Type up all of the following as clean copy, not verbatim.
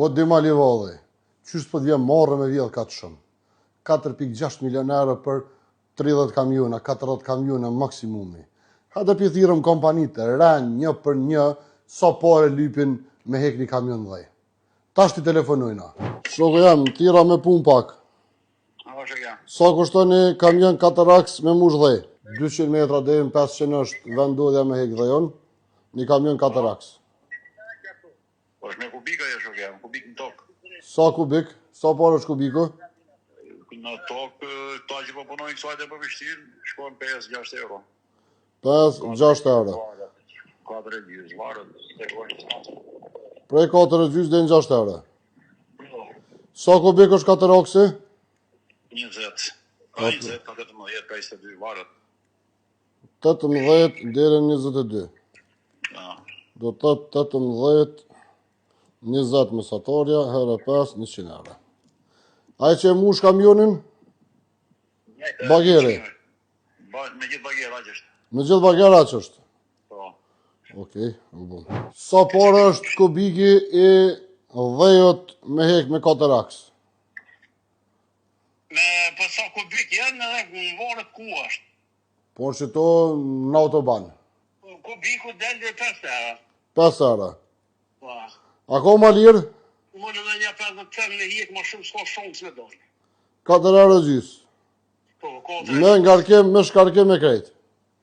Po Dima Livalli, qysh po t'vjen marrë me vjedh ka të shumë. 4,6 milion euro për 30 kamiona, 40 kamiona maksimumi. Ha të pithirëm kompanitë të rënë një për një, sa pare lypin me hek një kamion dhej. Tash t'i telefonojna. Shoko jam, tira me pun pak. Sa kushton një kamion 4 me mush dhej? 200 metra dhe 500 është vendodhja me hek dhejon. Një kamion 4 Po është me kubika e shok jam, kubik në tokë. Sa kubik? Sa parë është kubiku? Në tokë, ta që po punojnë kësajt e për vështirë, shkojnë 5-6 euro. 5-6 euro. 4,5 varët. Prej 4,5 dhe në 6 euro. Sa kubik është 4 20. Ka 20, ka 18, ka 22 varët. 18 dhe 22. Do të të 18, 20 mesatorja, herë 5, 100 euro. Ai që e mush kamionin? Bageri. Me gjithë bagera që është. Me gjithë bagera që është? Po. Okej, sa parë është kubiki i dhejot me hek me 4 Po sa kubik janë edhe në varët ku është? Por që to në autoban. Kubiku del dhe 5 euro. 5 euro. Po. Ako ma lirë? Më në një 50 në hik më shumë s'ka shumë s'me dojnë. 4 euro gjysë. Po, Me ngarkim, me shkarkim e krejt.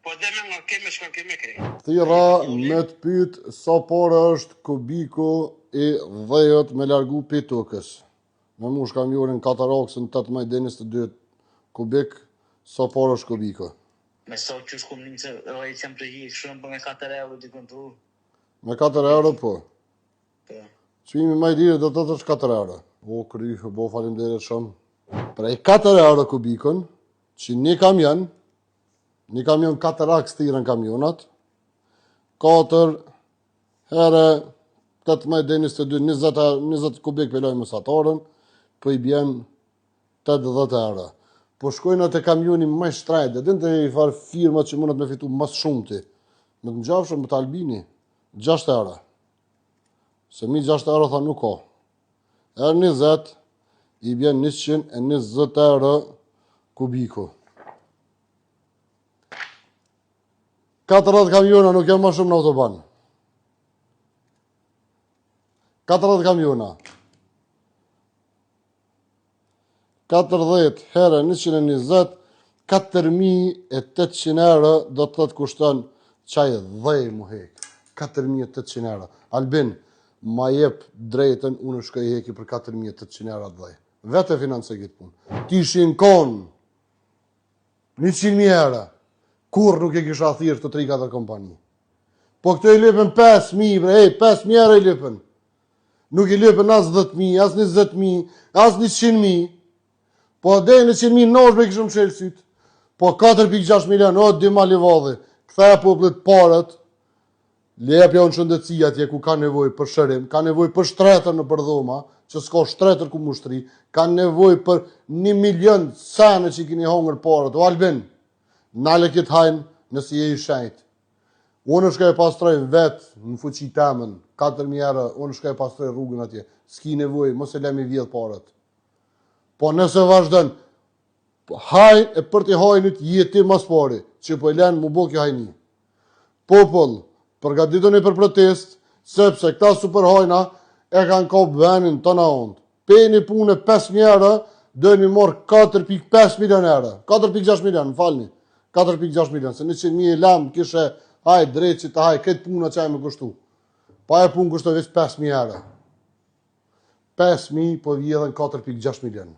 Po dhe me ngarkim me shkarkim e krejt. Thira me të pyt sa parë është kubiku i dhejot me largu pi tokës. Me mush kamionin 4 18 dhe 22 kubik, sa parë është kubiku. Me sa që shkum një që rejtë që të hikë shumë për me 4 euro dikën të ru. Me 4 euro po. Po. Qëmi ma i dire do të të është 4 euro. O kryhë, bo falimderit shumë. Prej 4 euro kubikun, që një kamion 4 aks tiren kamionat, 4 herë 18 dhe 22, 20 kubik për lojnë mësatorën, për i bjen 80 euro. Po shkojnë atë kamioni më shtrajt, dhe din të i farë firmat që mundet me fitu mas shumëti. Me të ngjafshëm, me të albini, 6 euro. Se mi 6 euro tha nuk ka. Erë 20, i bjen 120 euro kubiku. 40 kamiona nuk jam ma shumë në autoban. 40 kamiona. 40 herë 120, 4.800 euro do të të kushton qaj dhej mu hek. 4.800 euro. Albin, ma jep drejten, unë shkoj heki për 4.800 euro dhej. Vete financë këtë punë. Ti shin konë 100.000 euro. Kur nuk e kisha thirë të 3-4 kompani. Po këto i lëpën 5.000, bre, 5.000 euro i lëpën. Nuk i lëpën as 10.000, as 20.000, as 100.000. Po dhe 100.000 nosh me kishëm shelë sytë. Po 4,6 milion, o Dima Livalli, këthe poplit parët, lepja unë shëndetësia atje ku ka nevoj për shërim, ka nevoj për shtretër në përdhoma, që s'ka shtretër ku mushtri, ka nevoj për 1 milion sene që i kini hongër parët. O Albin, nale këtë hajnë nësi je i shenjt. Unë shka e pastroj vetë në fuqi temën, 4.000 euro, unë shka e pastroj rrugën atje. S'ki nevoj, mos e lemi vjedh parët. Po nëse vazhdën, hajnë e për t'i hajnit jeti mas pari, që po e lenë mu bo kjo hajni. Popull, përgatitoni për protest, sepse këta super hajna e kanë kopë venin të na ondë. Pejni punë 5.000 euro, dhe një morë 4,5 milion euro. 4,6 milion, më falni. 4,6 milion, se 100.000 e lamë kishe hajë drejtë që të hajë këtë punë që e me kushtu. Pa e punë kushtu veç 5.000 euro. 5.000 po vjedhen 4,6 milion.